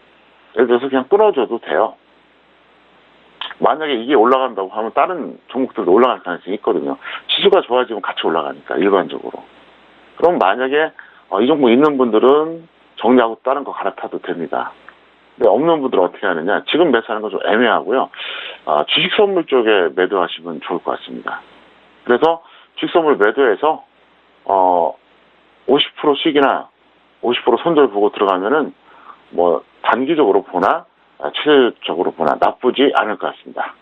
예를 들어서 그냥 끊어줘도 돼요. 만약에 이게 올라간다고 하면 다른 종목들도 올라갈 가능성이 있거든요. 지수가 좋아지면 같이 올라가니까 일반적으로. 그럼 만약에 이 종목 있는 분들은 정리하고 다른 거 갈아타도 됩니다. 근데 없는 분들은 어떻게 하느냐. 지금 매수하는 건 좀 애매하고요. 주식 선물 쪽에 매도하시면 좋을 것 같습니다. 그래서 주식 선물 매도해서 50% 수익이나 50% 손절 보고 들어가면은 뭐 단기적으로 보나 최대적으로 보나 나쁘지 않을 것 같습니다.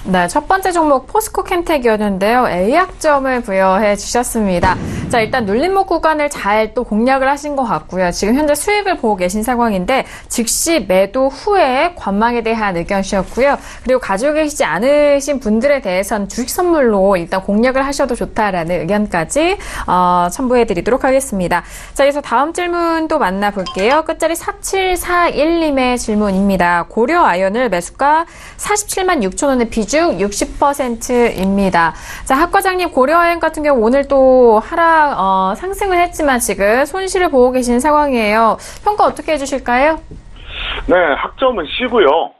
네, 첫 번째 종목 포스코 켄텍이었는데요. A약점을 부여해 주셨습니다. 자, 일단 눌림목 구간을 잘 또 공략을 하신 것 같고요. 지금 현재 수익을 보고 계신 상황인데 즉시 매도 후에 관망에 대한 의견 주셨고요. 그리고 가지고 계시지 않으신 분들에 대해서는 주식 선물로 일단 공략을 하셔도 좋다라는 의견까지 첨부해 드리도록 하겠습니다. 자, 그래서 다음 질문도 만나볼게요. 끝자리 4741님의 질문입니다. 고려 아연을 매수가 47만 6천 원의 비중 60%입니다. 자, 학 과장님, 고려아연 같은 경우 오늘 또 상승을 했지만 지금 손실을 보고 계신 상황이에요. 평가 어떻게 해주실까요? 네, 학점은 C고요.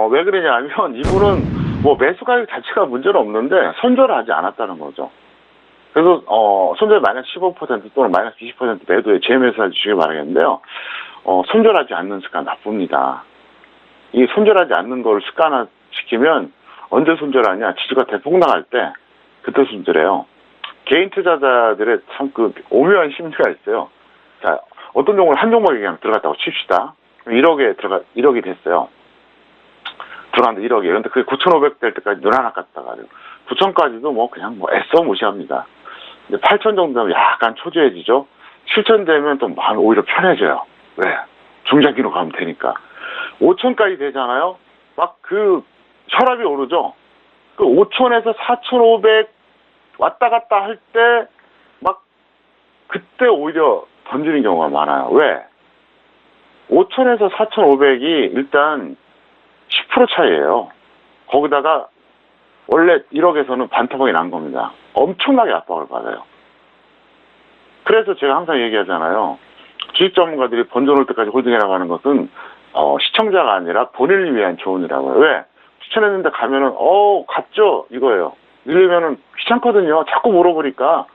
왜 그러냐면 이분은 뭐 매수 가격 자체가 문제는 없는데 손절을 하지 않았다는 거죠. 그래서 손절 마이너스 15% 또는 마이너스 20% 매도에 재매수해 주시기 바라겠는데요. 손절하지 않는 습관 나쁩니다. 이 손절하지 않는 걸 습관화시키면 언제 손절하냐? 지수가 대폭 나갈 때 그때 손절해요. 개인 투자자들의 참 오묘한 심리가 있어요. 자, 어떤 종목을 한 종목에 그냥 들어갔다고 칩시다. 1억이 됐어요. 들어갔는데 1억이. 그런데 그게 9,500 될 때까지 눈 하나 깠다가 9,000까지도 뭐 그냥 애써 무시합니다. 근데 8,000 정도 되면 약간 초조해지죠. 7,000 되면 또 마음이 오히려 편해져요. 왜? 중장기로 가면 되니까. 5,000까지 되잖아요. 막 혈압이 오르죠. 5,000에서 4,500 왔다 갔다 할 때 막 그때 오히려 던지는 경우가 많아요. 왜? 5,000에서 4,500이 일단 10% 차이예요. 거기다가 원래 1억에서는 반토막이 난 겁니다. 엄청나게 압박을 받아요. 그래서 제가 항상 얘기하잖아요. 주식 전문가들이 번져놓을 때까지 홀딩해라고 하는 것은 시청자가 아니라 본인을 위한 조언이라고요. 왜? 추천했는데 가면은 갔죠 이거예요. 이러면은 귀찮거든요. 자꾸 물어보니까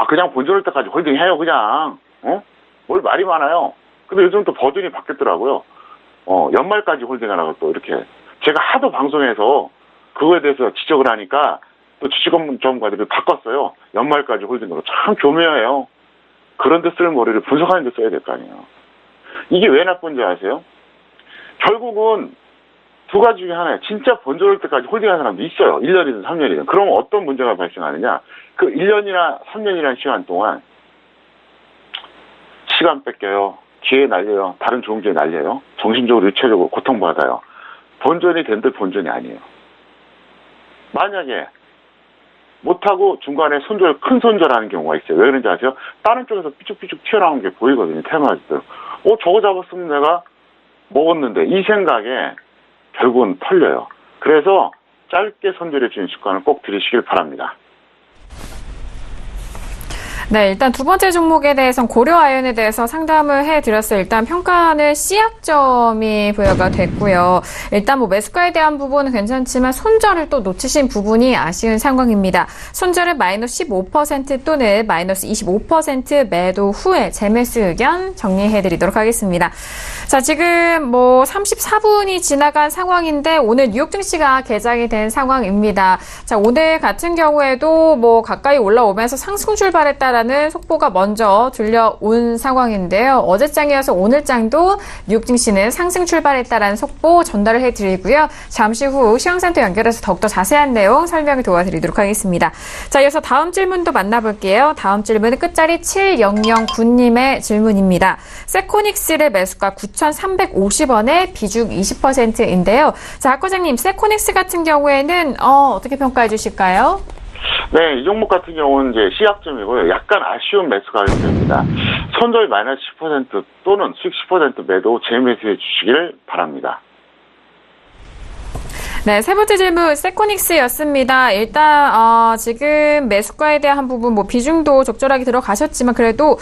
그냥 본전할 때까지 홀딩해요 그냥. 뭘 말이 많아요. 근데 요즘 또 버전이 바뀌었더라고요. 연말까지 홀딩하라고 또 이렇게 제가 하도 방송에서 그거에 대해서 지적을 하니까 또 주식업 전문가들이 바꿨어요. 연말까지 홀딩으로. 참 교묘해요. 그런데 쓸 머리를 분석하는 데 써야 될 거 아니에요. 이게 왜 나쁜지 아세요? 결국은 두 가지 중에 하나예요. 진짜 번져올 때까지 홀딩하는 사람도 있어요. 1년이든 3년이든. 그럼 어떤 문제가 발생하느냐. 1년이나 3년이라는 시간 동안 시간 뺏겨요. 기회 날려요. 다른 좋은 기회 날려요. 정신적으로 육체적으로 고통받아요. 본전이 된들 본전이 아니에요. 만약에 못하고 중간에 큰 손절하는 경우가 있어요. 왜 그런지 아세요? 다른 쪽에서 삐죽삐죽 튀어나온 게 보이거든요. 테마지들. 저거 잡았으면 내가 먹었는데 이 생각에 결국은 털려요. 그래서 짧게 손절해 주는 습관을 꼭 들이시길 바랍니다. 네, 일단 두 번째 종목에 대해서는 고려아연에 대해서 상담을 해드렸어요. 일단 평가는 C약점이 부여가 됐고요. 일단 매수가에 대한 부분은 괜찮지만 손절을 또 놓치신 부분이 아쉬운 상황입니다. 손절은 마이너스 15% 또는 마이너스 25% 매도 후에 재매수 의견 정리해드리도록 하겠습니다. 자, 지금 34분이 지나간 상황인데 오늘 뉴욕 증시가 개장이 된 상황입니다. 자, 오늘 같은 경우에도 가까이 올라오면서 상승 출발에 따라 있다라는 속보가 먼저 들려온 상황인데요. 어제장에 이어서 오늘장도 뉴욕 증시는 상승 출발했다라는 속보 전달을 해드리고요. 잠시 후 시황센터 연결해서 더욱더 자세한 내용 설명을 도와드리도록 하겠습니다. 자, 이어서 다음 질문도 만나볼게요. 다음 질문은 끝자리 7009님의 질문입니다. 세코닉스의 매수가 9,350원에 비중 20%인데요. 자, 학 과장님, 세코닉스 같은 경우에는 어떻게 평가해 주실까요? 네, 이 종목 같은 경우는 이제 시약점이고요. 약간 아쉬운 매수 가격대입니다. 손절 마이너스 10% 또는 수익 10% 매도 재매수해 주시길 바랍니다. 네, 세 번째 질문 세코닉스였습니다. 일단 지금 매수가에 대한 부분 비중도 적절하게 들어가셨지만 그래도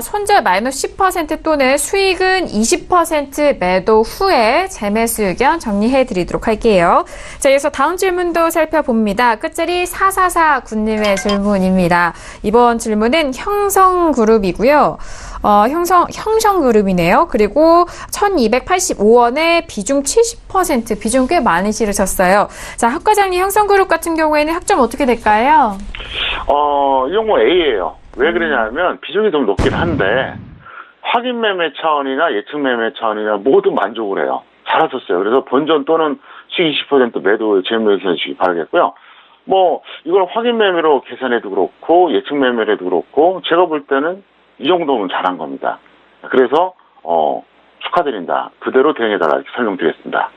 손절 마이너스 10% 또는 수익은 20% 매도 후에 재매수 의견 정리해 드리도록 할게요. 자, 이어서 다음 질문도 살펴봅니다. 끝자리 4449님의 질문입니다. 이번 질문은 형성그룹이고요. 형성그룹이네요. 그리고 1285원에 비중 70%, 비중 꽤 많이 실으셨어요. 자, 학 과장님, 형성그룹 같은 경우에는 학점 어떻게 될까요? 이 종목 A예요. 왜 그러냐면 비중이 좀 높긴 한데 확인 매매 차원이나 예측 매매 차원이나 모두 만족을 해요. 잘하셨어요. 그래서 본전 또는 수익 20% 매도 재매수 해주시기 바라겠고요. 이걸 확인 매매로 계산해도 그렇고 예측 매매로 해도 그렇고 제가 볼 때는 이 정도면 잘한 겁니다. 그래서 축하드린다. 그대로 대응해달라 이렇게 설명드리겠습니다.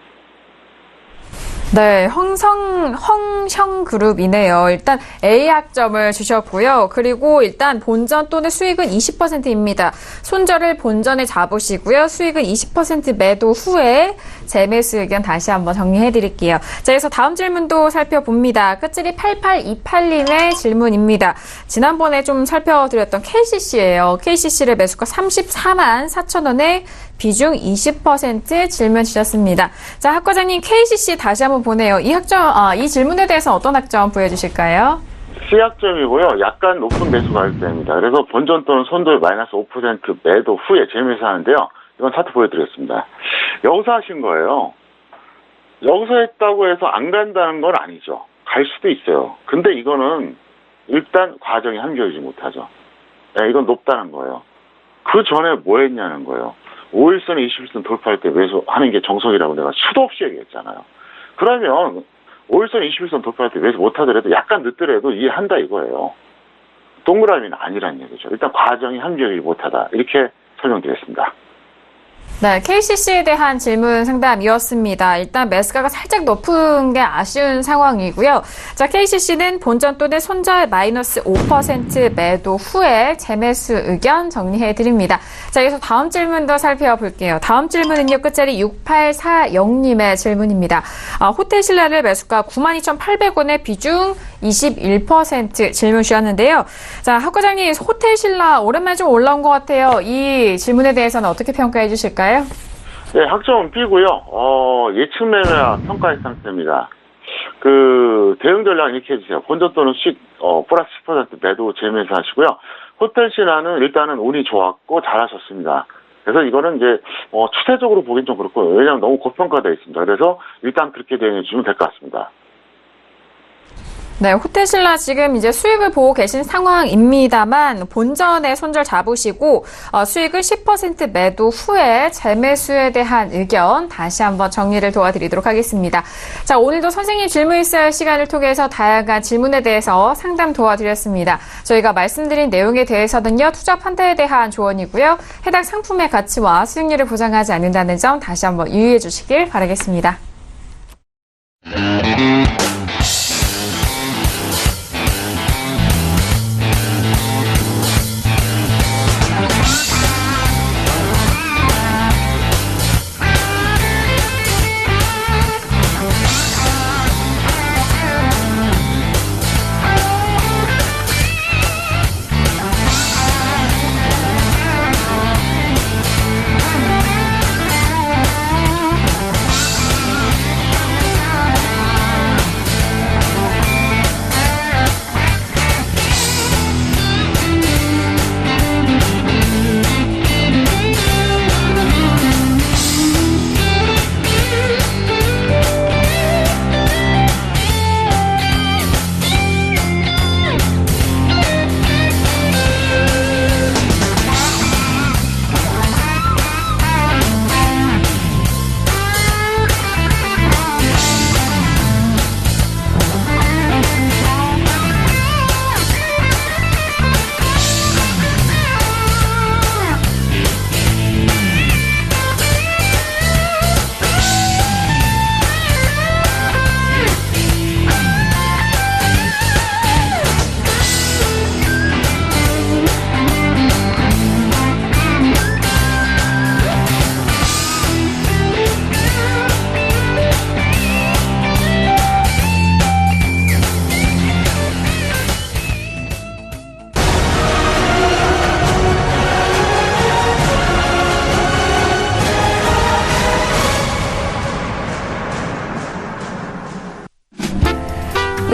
네, 형성그룹이네요. 일단 A 학점을 주셨고요. 그리고 일단 본전 또는 수익은 20%입니다. 손절을 본전에 잡으시고요. 수익은 20% 매도 후에 재매수 의견 다시 한번 정리해 드릴게요. 자, 그래서 다음 질문도 살펴봅니다. 끝질이 8828님의 질문입니다. 지난번에 좀 살펴드렸던 KCC예요. KCC의 매수가 34만 4천원에 비중 20% 질문 주셨습니다. 자, 학 과장님, KCC 다시 한번 보네요. 이 질문에 대해서 어떤 학점 보여주실까요? C학점이고요. 약간 높은 매수 가격대입니다. 그래서 본전 또는 손절 마이너스 5% 매도 후에 재매수 하는데요. 이건 차트 보여드리겠습니다. 여기서 하신 거예요. 여기서 했다고 해서 안 간다는 건 아니죠. 갈 수도 있어요. 근데 이거는 일단 과정이 함겨지지 못하죠. 네, 이건 높다는 거예요. 그 전에 뭐 했냐는 거예요. 5일선, 21선 돌파할 때 매수하는 게 정석이라고 내가 수도 없이 얘기했잖아요. 그러면 5일선, 21선 돌파할 때 매수 못하더라도 약간 늦더라도 이해한다 이거예요. 동그라미는 아니란 얘기죠. 일단 과정이 함정이 못하다. 이렇게 설명드렸습니다. 네, KCC에 대한 질문 상담이었습니다. 일단 매수가가 살짝 높은 게 아쉬운 상황이고요. 자, KCC는 본전 또는 손절 마이너스 5% 매도 후에 재매수 의견 정리해 드립니다. 자, 여기서 다음 질문도 살펴볼게요. 다음 질문은요, 끝자리 6840님의 질문입니다. 호텔 신라를 매수가 92,800원에 비중 21% 질문 주셨는데요. 자, 학 과장님, 호텔 신라 오랜만에 좀 올라온 것 같아요. 이 질문에 대해서는 어떻게 평가해 주실까요? 네, 학점은 B고요. 예측 매매와 평가의 상태입니다. 대응 전략 이렇게 해주세요. 본전 또는 수익, 플러스 10% 매도 재매수 하시고요. 호텔 신화는 일단은 운이 좋았고 잘하셨습니다. 그래서 이거는 이제, 추세적으로 보긴 좀 그렇고요. 왜냐하면 너무 고평가되어 있습니다. 그래서 일단 그렇게 대응해 주시면 될 것 같습니다. 네, 호텔 신라 지금 이제 수익을 보고 계신 상황입니다만 본전에 손절 잡으시고 수익을 10% 매도 후에 재매수에 대한 의견 다시 한번 정리를 도와드리도록 하겠습니다. 자, 오늘도 선생님 질문 있어야 시간을 통해서 다양한 질문에 대해서 상담 도와드렸습니다. 저희가 말씀드린 내용에 대해서는요, 투자 판단에 대한 조언이고요. 해당 상품의 가치와 수익률을 보장하지 않는다는 점 다시 한번 유의해 주시길 바라겠습니다.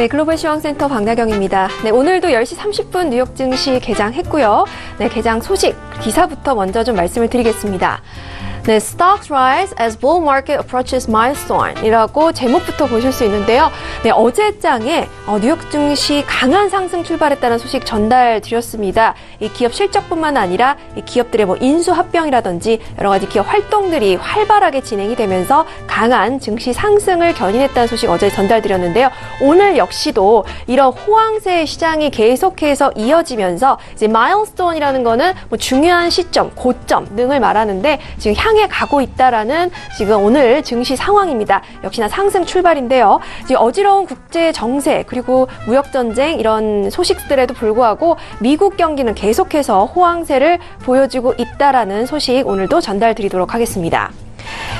네, 글로벌 시황센터 박나경입니다. 네, 오늘도 10시 30분 뉴욕 증시 개장했고요. 네, 개장 소식, 기사부터 먼저 좀 말씀을 드리겠습니다. 네, Stocks rise as bull market approaches milestone 이라고 제목부터 보실 수 있는데요. 네, 어제장에 뉴욕 증시 강한 상승 출발했다는 소식 전달드렸습니다. 이 기업 실적뿐만 아니라 이 기업들의 인수 합병이라든지 여러 가지 기업 활동들이 활발하게 진행이 되면서 강한 증시 상승을 견인했다는 소식 어제 전달드렸는데요. 오늘 역시도 이런 호황세 시장이 계속해서 이어지면서 이제 마일스톤이라는 거는 중요한 시점, 고점 등을 말하는데 지금 향해 가고 있다라는 지금 오늘 증시 상황입니다. 역시나 상승 출발인데요. 지금 어지러운 국제 정세 그리고 무역 전쟁 이런 소식들에도 불구하고 미국 경기는 계속해서 호황세를 보여주고 있다라는 소식 오늘도 전달드리도록 하겠습니다.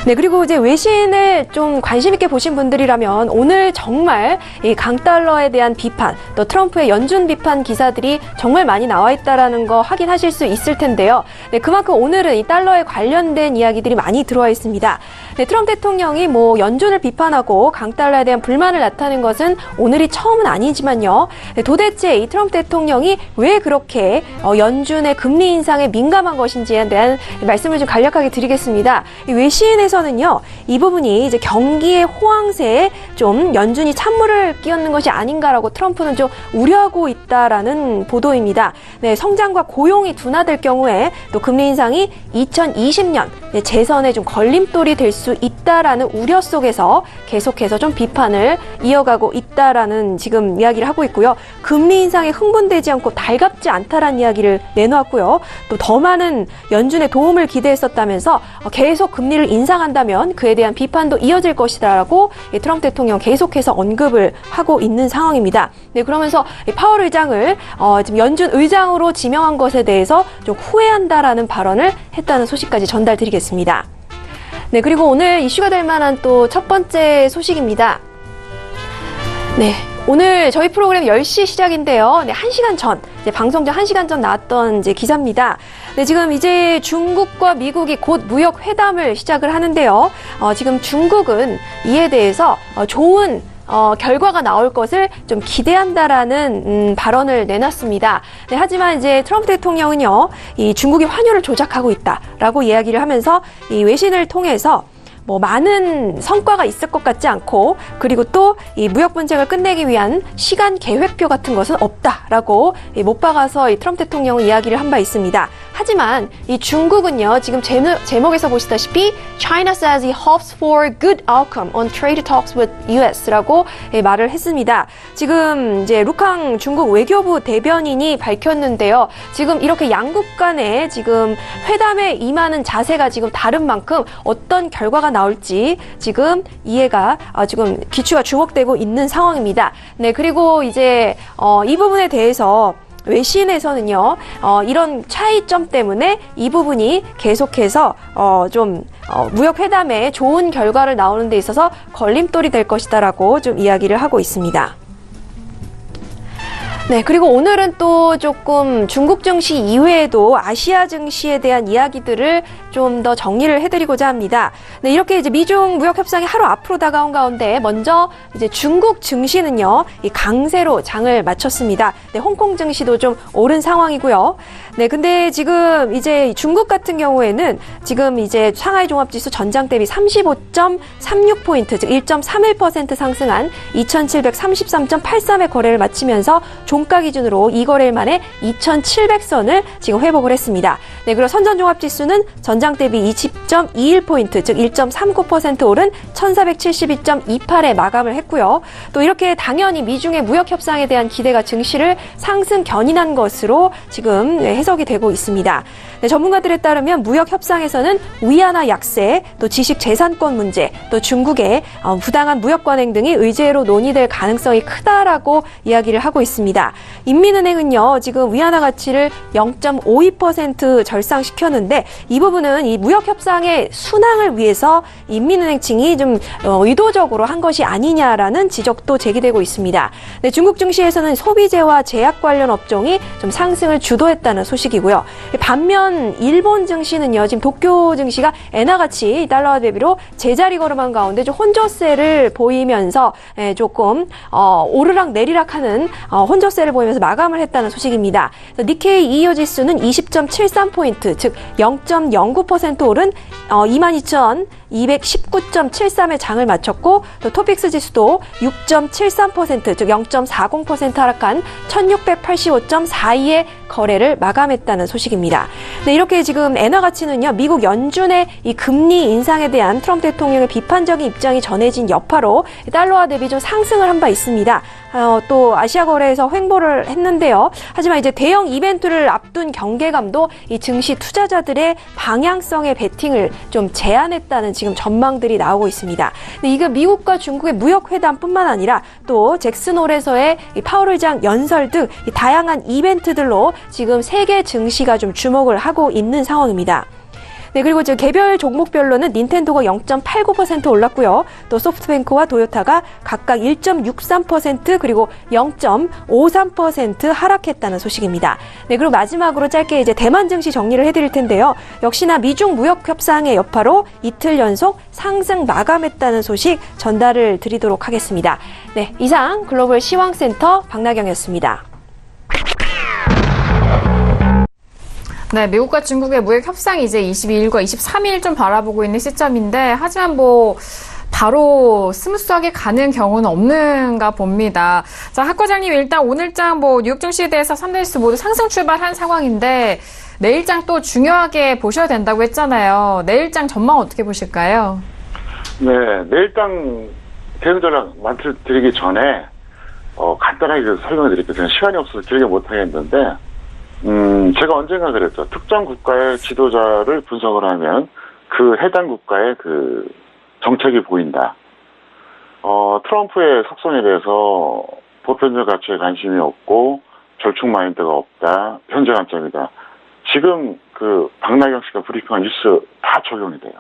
네, 그리고 이제 외신을 좀 관심 있게 보신 분들이라면 오늘 정말 이 강달러에 대한 비판, 또 트럼프의 연준 비판 기사들이 정말 많이 나와 있다라는 거 확인하실 수 있을 텐데요. 네, 그만큼 오늘은 이 달러에 관련된 이야기들이 많이 들어와 있습니다. 네, 트럼프 대통령이 연준을 비판하고 강달러에 대한 불만을 나타낸 것은 오늘이 처음은 아니지만요. 네, 도대체 이 트럼프 대통령이 왜 그렇게 연준의 금리 인상에 민감한 것인지에 대한 말씀을 좀 간략하게 드리겠습니다. 이 외신에서는요, 이 부분이 이제 경기의 호황세에 좀 연준이 찬물을 끼얹는 것이 아닌가라고 트럼프는 좀 우려하고 있다라는 보도입니다. 네, 성장과 고용이 둔화될 경우에 또 금리 인상이 2020년 재선에 좀 걸림돌이 될 수 있다라는 우려 속에서 계속해서 좀 비판을 이어가고 있다라는 지금 이야기를 하고 있고요. 금리 인상에 흥분되지 않고 달갑지 않다라는 이야기를 내놓았고요. 또 더 많은 연준의 도움을 기대했었다면서 계속 금리를 인상한다면 그에 대한 비판도 이어질 것이다라고 트럼프 대통령 계속해서 언급을 하고 있는 상황입니다. 네, 그러면서 파월 의장을 지금 연준 의장으로 지명한 것에 대해서 좀 후회한다라는 발언을 했다는 소식까지 전달드리겠습니다. 네, 그리고 오늘 이슈가 될 만한 또 첫 번째 소식입니다. 네. 오늘 저희 프로그램 10시 시작인데요. 네, 1시간 전, 이제 방송 전 1시간 전 나왔던 이제 기사입니다. 네, 지금 이제 중국과 미국이 곧 무역 회담을 시작을 하는데요. 지금 중국은 이에 대해서 좋은 결과가 나올 것을 좀 기대한다라는 발언을 내놨습니다. 네, 하지만 이제 트럼프 대통령은요, 이 중국이 환율을 조작하고 있다라고 이야기를 하면서 이 외신을 통해서 많은 성과가 있을 것 같지 않고, 그리고 또 이 무역 분쟁을 끝내기 위한 시간 계획표 같은 것은 없다라고 못 박아서 이 트럼프 대통령은 이야기를 한 바 있습니다. 하지만 이 중국은요, 지금 제목에서 보시다시피 China says it hopes for good outcome on trade talks with U.S.라고 말을 했습니다. 지금 이제 루캉 중국 외교부 대변인이 밝혔는데요. 지금 이렇게 양국 간에 지금 회담에 임하는 자세가 지금 다른 만큼 어떤 결과가 나올지 지금 이해가 지금 기추가 주목되고 있는 상황입니다. 네, 그리고 이제 이 부분에 대해서 외신에서는요, 이런 차이점 때문에 이 부분이 계속해서 무역 회담에 좋은 결과를 나오는 데 있어서 걸림돌이 될 것이다라고 좀 이야기를 하고 있습니다. 네, 그리고 오늘은 또 조금 중국 증시 이외에도 아시아 증시에 대한 이야기들을 좀 더 정리를 해드리고자 합니다. 네, 이렇게 이제 미중 무역 협상이 하루 앞으로 다가온 가운데 먼저 이제 중국 증시는요, 이 강세로 장을 마쳤습니다. 네, 홍콩 증시도 좀 오른 상황이고요. 네, 근데 지금 이제 중국 같은 경우에는 지금 이제 상하이 종합지수 전장 대비 35.36포인트, 즉 1.31% 상승한 2733.83의 거래를 마치면서 종가 기준으로 이 거래일 만에 2,700선을 지금 회복을 했습니다. 네, 그리고 선전종합지수는 전장 대비 20.21포인트, 즉 1.39% 오른 1,472.28에 마감을 했고요. 또 이렇게 당연히 미중의 무역 협상에 대한 기대가 증시를 상승 견인한 것으로 지금 해석이 되고 있습니다. 네, 전문가들에 따르면 무역 협상에서는 위안화 약세, 또 지식 재산권 문제, 또 중국의 부당한 무역 관행 등이 의제로 논의될 가능성이 크다라고 이야기를 하고 있습니다. 있습니다. 인민은행은요, 지금 위안화 가치를 0.52% 절상시켰는데 이 부분은 이 무역협상의 순항을 위해서 인민은행 층이 좀 의도적으로 한 것이 아니냐라는 지적도 제기되고 있습니다. 네, 중국 증시에서는 소비재와 제약 관련 업종이 좀 상승을 주도했다는 소식이고요. 반면 일본 증시는요, 지금 도쿄 증시가 엔화 가치 달러화 대비로 제자리 걸음한 가운데 좀 혼조세를 보이면서 조금 오르락 내리락하는 혼조세를 보이면서 마감을 했다는 소식입니다. 니케이 225 지수는 20.73포인트, 즉 0.09% 오른 22,219.73의 장을 마쳤고, 또 토픽스 지수도 6.73%, 즉 0.40% 하락한 1,685.42의 거래를 마감했다는 소식입니다. 네, 이렇게 지금 엔화 가치는요, 미국 연준의 이 금리 인상에 대한 트럼프 대통령의 비판적인 입장이 전해진 여파로 달러화 대비 좀 상승을 한 바 있습니다. 또 아시아 거래에서 횡보를 했는데요. 하지만 이제 대형 이벤트를 앞둔 경계감도 이 증시 투자자들의 방향성의 베팅을 좀 제한했다는 지금 전망들이 나오고 있습니다. 근데 이게 미국과 중국의 무역 회담뿐만 아니라 또 잭슨 홀에서의 이 파월 의장 연설 등 이 다양한 이벤트들로 지금 세계 증시가 좀 주목을 하고 있는 상황입니다. 네, 그리고 지금 개별 종목별로는 닌텐도가 0.89% 올랐고요. 또 소프트뱅크와 도요타가 각각 1.63% 그리고 0.53% 하락했다는 소식입니다. 네, 그리고 마지막으로 짧게 이제 대만 증시 정리를 해드릴 텐데요. 역시나 미중 무역 협상의 여파로 이틀 연속 상승 마감했다는 소식 전달을 드리도록 하겠습니다. 네, 이상 글로벌 시황센터 박나경이었습니다. 네, 미국과 중국의 무역 협상이 이제 22일과 23일 좀 바라보고 있는 시점인데, 하지만 바로 스무스하게 가는 경우는 없는가 봅니다. 자, 학 과장님, 일단 오늘장 뉴욕 증시에 대해서 3대지수 모두 상승 출발한 상황인데, 내일장 또 중요하게 보셔야 된다고 했잖아요. 내일장 전망 어떻게 보실까요? 네, 내일장 대응 전략 말씀드리기 전에 간단하게 설명을 드릴게요. 그냥 시간이 없어서 길게 못하겠는데, 제가 언젠가 그랬죠. 특정 국가의 지도자를 분석을 하면 그 해당 국가의 그 정책이 보인다. 트럼프의 속성에 대해서 보편적 가치에 관심이 없고 절충 마인드가 없다. 현재 관점이다. 지금 그 박나경 씨가 브리핑한 뉴스 다 적용이 돼요.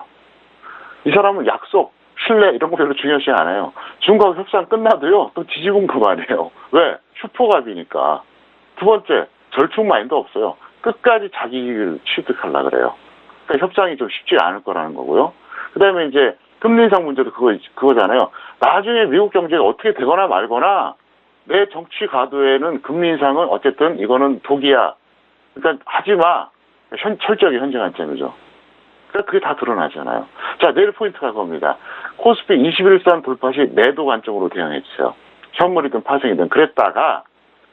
이 사람은 약속, 신뢰 이런 거 별로 중요하지 않아요. 중국하고 협상 끝나도요. 또 뒤집은 그만이에요. 왜? 슈퍼갑이니까. 두 번째. 절충 마인드 없어요. 끝까지 자기 이익을 취득하려고 그래요. 그러니까 협상이 좀 쉽지 않을 거라는 거고요. 그 다음에 이제 금리 인상 문제도 그거잖아요. 나중에 미국 경제가 어떻게 되거나 말거나 내 정치 가도에는 금리 인상은 어쨌든 이거는 독이야. 그러니까 하지 마. 철저하게 현재 관점이죠. 그러니까 그게 다 드러나잖아요. 자, 내일 포인트가 그겁니다. 코스피 21선 돌파 시 매도 관점으로 대응해주세요. 현물이든 파생이든. 그랬다가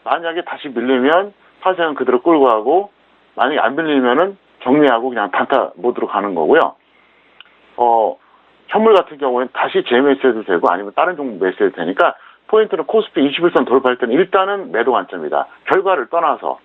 만약에 다시 밀리면 파생은 그대로 끌고 가고, 만약에 안 밀리면은 정리하고 그냥 단타 모드로 가는 거고요. 현물 같은 경우에는 다시 재매수해도 되고 아니면 다른 종목 매수해도 되니까 포인트는 코스피 21선 돌파할 때는 일단은 매도 관점이다. 결과를 떠나서.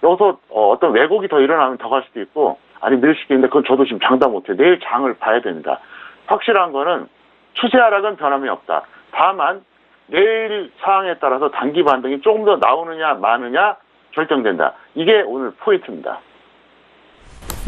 여기서 어떤 왜곡이 더 일어나면 더 갈 수도 있고, 아니 밀 수도 있는데 그건 저도 지금 장담 못해요. 내일 장을 봐야 됩니다. 확실한 거는 추세 하락은 변함이 없다. 다만 내일 상황에 따라서 단기 반등이 조금 더 나오느냐 마느냐 결정된다. 이게 오늘 포인트입니다.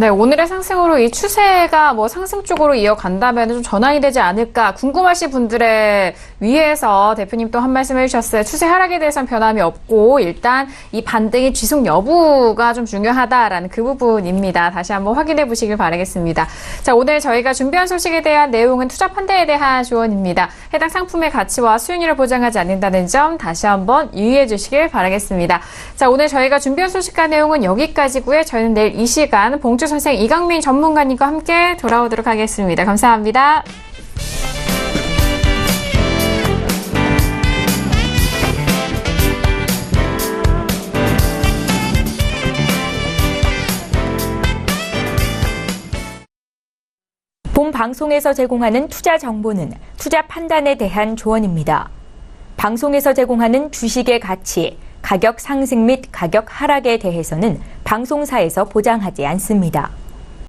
네, 오늘의 상승으로 이 추세가 상승 쪽으로 이어간다면 좀 전환이 되지 않을까 궁금하신 분들의 위해서 대표님 또 한 말씀 해주셨어요. 추세 하락에 대해서는 변함이 없고 일단 이 반등의 지속 여부가 좀 중요하다라는 그 부분입니다. 다시 한번 확인해 보시길 바라겠습니다. 자, 오늘 저희가 준비한 소식에 대한 내용은 투자 판단에 대한 조언입니다. 해당 상품의 가치와 수익률을 보장하지 않는다는 점 다시 한번 유의해 주시길 바라겠습니다. 자, 오늘 저희가 준비한 소식과 내용은 여기까지고요. 저희는 내일 이 시간 봉주 선생 이강민 전문가님과 함께 돌아오도록 하겠습니다. 감사합니다. 본 방송에서 제공하는 투자 정보는 투자 판단에 대한 조언입니다. 방송에서 제공하는 주식의 가치, 가격 상승 및 가격 하락에 대해서는 방송사에서 보장하지 않습니다.